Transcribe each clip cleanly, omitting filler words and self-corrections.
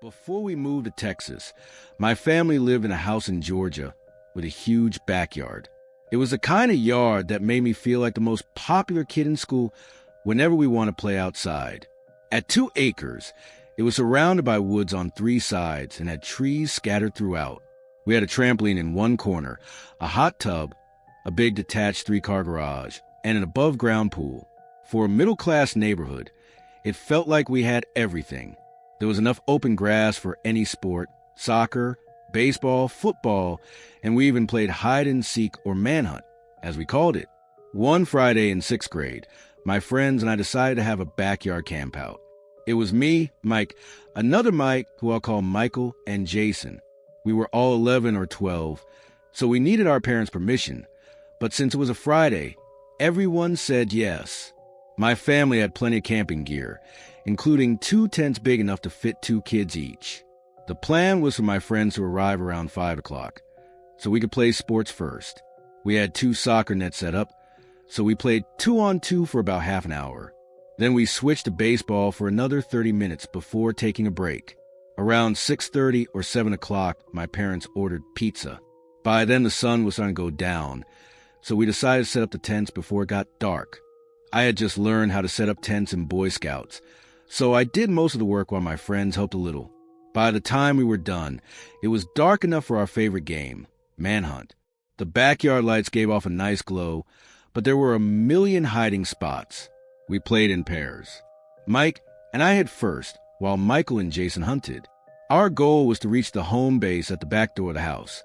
Before we moved to Texas, my family lived in a house in Georgia with a huge backyard. It was the kind of yard that made me feel like the most popular kid in school whenever we wanted to play outside. At 2 acres, it was surrounded by woods on 3 sides and had trees scattered throughout. We had a trampoline in one corner, a hot tub, a big detached 3-car garage, and an above-ground pool. For a middle-class neighborhood, it felt like we had everything. There was enough open grass for any sport, soccer, baseball, football, and we even played hide-and-seek or manhunt, as we called it. One Friday in 6th grade, my friends and I decided to have a backyard campout. It was me, Mike, another Mike, who I'll call Michael, and Jason. We were all 11 or 12, so we needed our parents' permission. But since it was a Friday, everyone said yes. My family had plenty of camping gear, including 2 tents big enough to fit 2 kids each. The plan was for my friends to arrive around 5 o'clock, so we could play sports first. We had 2 soccer nets set up, so we played 2-on-2 for about half an hour. Then we switched to baseball for another 30 minutes before taking a break. Around 6:30 or 7 o'clock, my parents ordered pizza. By then the sun was starting to go down, so we decided to set up the tents before it got dark. I had just learned how to set up tents in Boy Scouts, so I did most of the work while my friends helped a little. By the time we were done, it was dark enough for our favorite game, manhunt. The backyard lights gave off a nice glow, but there were a million hiding spots. We played in pairs. Mike and I hid first, while Michael and Jason hunted. Our goal was to reach the home base at the back door of the house.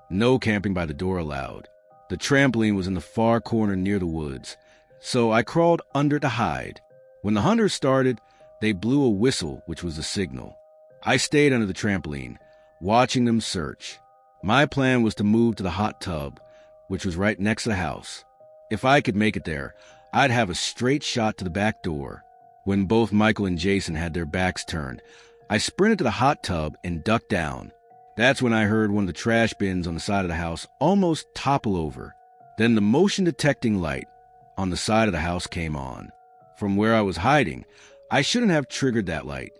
No camping by the door allowed. The trampoline was in the far corner near the woods, so I crawled under to hide. When the hunters started, they blew a whistle, which was the signal. I stayed under the trampoline, watching them search. My plan was to move to the hot tub, which was right next to the house. If I could make it there, I'd have a straight shot to the back door. When both Michael and Jason had their backs turned, I sprinted to the hot tub and ducked down. That's when I heard one of the trash bins on the side of the house almost topple over. Then the motion detecting light on the side of the house came on. From where I was hiding, I shouldn't have triggered that light.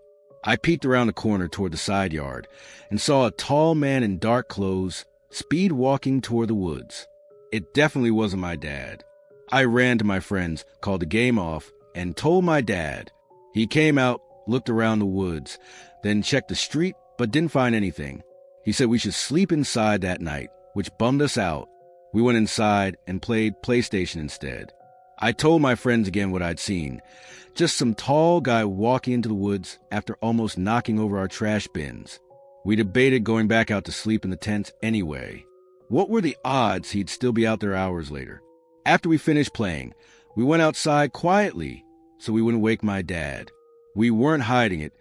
I peeked around the corner toward the side yard and saw a tall man in dark clothes speed walking toward the woods. It definitely wasn't my dad. I ran to my friends, called the game off, and told my dad. He came out, looked around the woods, then checked the street, but didn't find anything. He said we should sleep inside that night, which bummed us out. We went inside and played PlayStation instead. I told my friends again what I'd seen. Just some tall guy walking into the woods after almost knocking over our trash bins. We debated going back out to sleep in the tents anyway. What were the odds he'd still be out there hours later? After we finished playing, we went outside quietly so we wouldn't wake my dad. We weren't hiding it,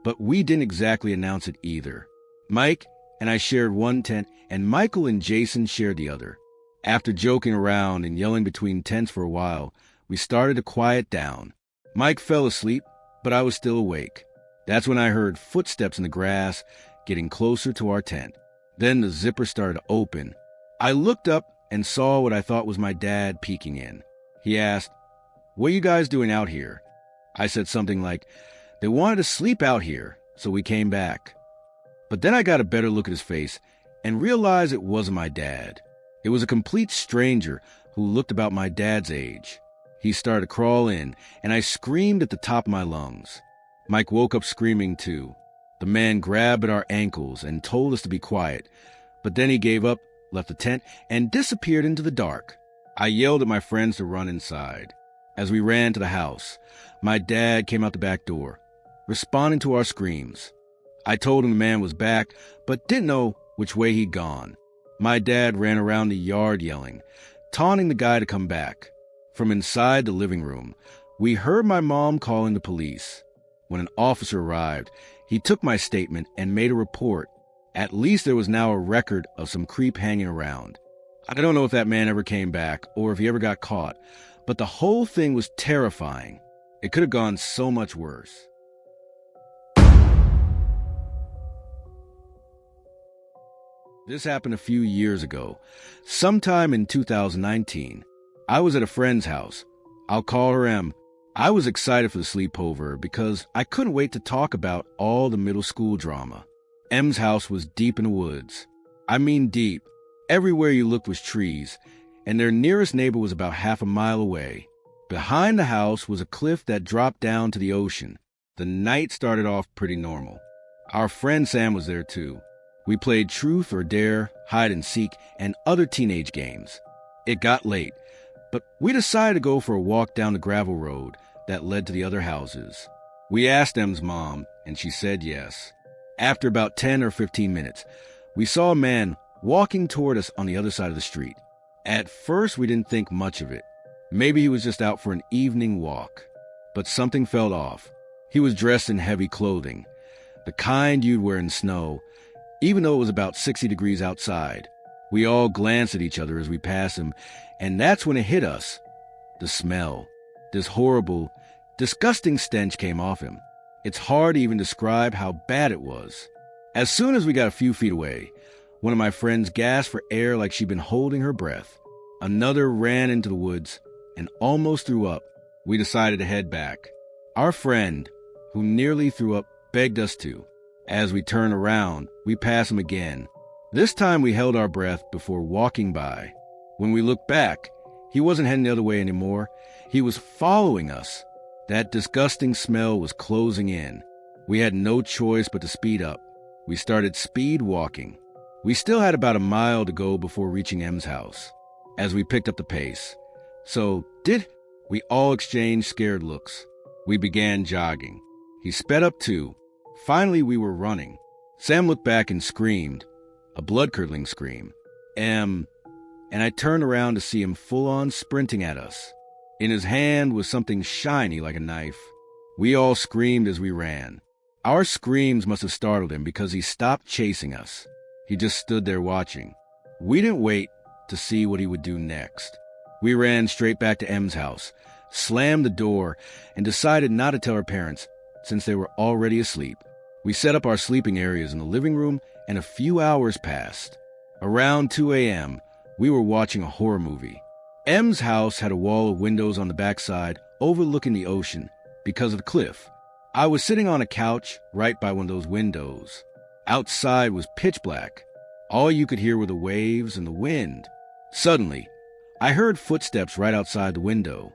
but we didn't exactly announce it either. Mike and I shared one tent, and Michael and Jason shared the other. After joking around and yelling between tents for a while, we started to quiet down. Mike fell asleep, but I was still awake. That's when I heard footsteps in the grass getting closer to our tent. Then the zipper started to open. I looked up and saw what I thought was my dad peeking in. He asked, "What are you guys doing out here?" I said something like, "They wanted to sleep out here, so we came back." But then I got a better look at his face and realized it wasn't my dad. It was a complete stranger who looked about my dad's age. He started to crawl in, and I screamed at the top of my lungs. Mike woke up screaming too. The man grabbed at our ankles and told us to be quiet, but then he gave up, left the tent, and disappeared into the dark. I yelled at my friends to run inside. As we ran to the house, my dad came out the back door, responding to our screams. I told him the man was back, but didn't know which way he'd gone. My dad ran around the yard yelling, taunting the guy to come back. From inside the living room, we heard my mom calling the police. When an officer arrived, he took my statement and made a report. At least there was now a record of some creep hanging around. I don't know if that man ever came back or if he ever got caught, but the whole thing was terrifying. It could have gone so much worse. This happened a few years ago. Sometime in 2019, I was at a friend's house. I'll call her M. I was excited for the sleepover because I couldn't wait to talk about all the middle school drama. M's house was deep in the woods. I mean deep. Everywhere you looked was trees, and their nearest neighbor was about half a mile away. Behind the house was a cliff that dropped down to the ocean. The night started off pretty normal. Our friend Sam was there too. We played truth or dare, hide and seek, and other teenage games. It got late, but we decided to go for a walk down the gravel road that led to the other houses. We asked M's mom, and she said yes. After about 10 or 15 minutes, we saw a man walking toward us on the other side of the street. At first, we didn't think much of it. Maybe he was just out for an evening walk. But something felt off. He was dressed in heavy clothing, the kind you'd wear in snow, even though it was about 60 degrees outside. We all glanced at each other as we passed him, and that's when it hit us. The smell. This horrible, disgusting stench came off him. It's hard to even describe how bad it was. As soon as we got a few feet away, one of my friends gasped for air like she'd been holding her breath. Another ran into the woods and almost threw up. We decided to head back. Our friend, who nearly threw up, begged us to. As we turned around, we passed him again. This time we held our breath before walking by. When we looked back, he wasn't heading the other way anymore. He was following us. That disgusting smell was closing in. We had no choice but to speed up. We started speed walking. We still had about a mile to go before reaching M's house. As we picked up the pace. We all exchanged scared looks. We began jogging. He sped up too. Finally, we were running. Sam looked back and screamed, a blood-curdling scream. And I turned around to see him full-on sprinting at us. In his hand was something shiny like a knife. We all screamed as we ran. Our screams must have startled him because he stopped chasing us. He just stood there watching. We didn't wait to see what he would do next. We ran straight back to M's house, slammed the door, and decided not to tell our parents since they were already asleep. We set up our sleeping areas in the living room, and a few hours passed. Around 2 a.m., we were watching a horror movie. M's house had a wall of windows on the backside overlooking the ocean because of the cliff. I was sitting on a couch right by one of those windows. Outside was pitch black. All you could hear were the waves and the wind. Suddenly, I heard footsteps right outside the window.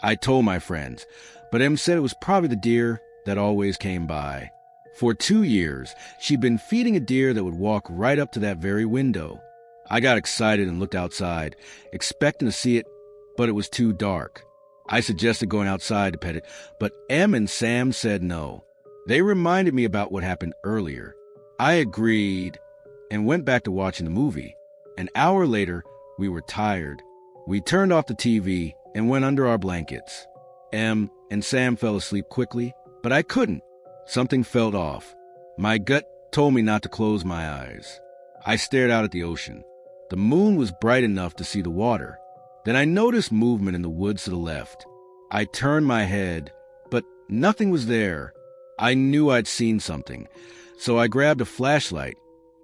I told my friends, but Em said it was probably the deer that always came by. For 2 years, she'd been feeding a deer that would walk right up to that very window. I got excited and looked outside, expecting to see it, but it was too dark. I suggested going outside to pet it, but Em and Sam said no. They reminded me about what happened earlier. I agreed and went back to watching the movie. An hour later, we were tired. We turned off the TV and went under our blankets. Em and Sam fell asleep quickly, but I couldn't. Something felt off. My gut told me not to close my eyes. I stared out at the ocean. The moon was bright enough to see the water. Then I noticed movement in the woods to the left. I turned my head, but nothing was there. I knew I'd seen something, so I grabbed a flashlight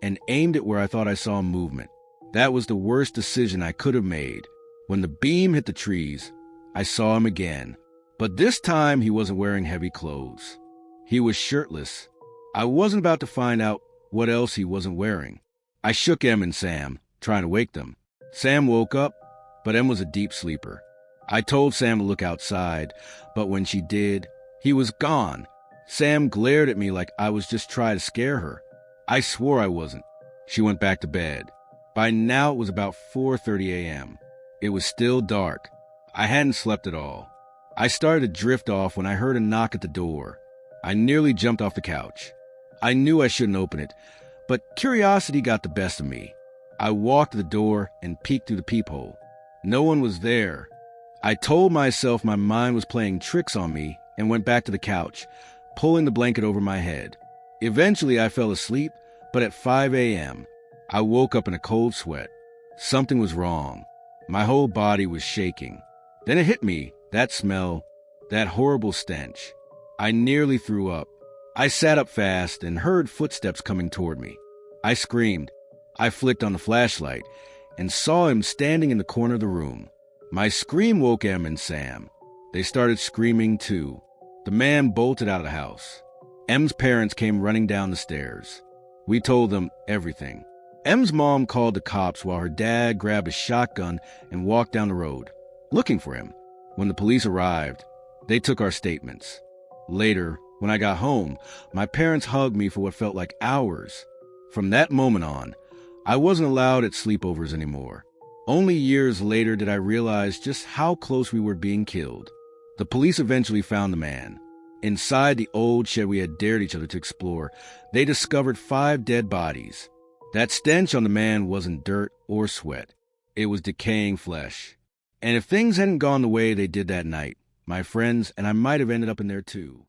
and aimed it where I thought I saw movement. That was the worst decision I could have made. When the beam hit the trees, I saw him again. But this time he wasn't wearing heavy clothes. He was shirtless. I wasn't about to find out what else he wasn't wearing. I shook Em and Sam, trying to wake them. Sam woke up, but Em was a deep sleeper. I told Sam to look outside, but when she did, he was gone. Sam glared at me like I was just trying to scare her. I swore I wasn't. She went back to bed. By now it was about 4:30 a.m. It was still dark. I hadn't slept at all. I started to drift off when I heard a knock at the door. I nearly jumped off the couch. I knew I shouldn't open it, but curiosity got the best of me. I walked to the door and peeked through the peephole. No one was there. I told myself my mind was playing tricks on me and went back to the couch, pulling the blanket over my head. Eventually I fell asleep, but at 5 a.m., I woke up in a cold sweat. Something was wrong. My whole body was shaking. Then it hit me, that smell, that horrible stench. I nearly threw up. I sat up fast and heard footsteps coming toward me. I screamed. I flicked on the flashlight and saw him standing in the corner of the room. My scream woke Em and Sam. They started screaming too. The man bolted out of the house. M's parents came running down the stairs. We told them everything. M's mom called the cops while her dad grabbed a shotgun and walked down the road, looking for him. When the police arrived, they took our statements. Later, when I got home, my parents hugged me for what felt like hours. From that moment on, I wasn't allowed at sleepovers anymore. Only years later did I realize just how close we were being killed. The police eventually found the man. Inside the old shed we had dared each other to explore, they discovered 5 dead bodies. That stench on the man wasn't dirt or sweat. It was decaying flesh. And if things hadn't gone the way they did that night, my friends and I might have ended up in there too.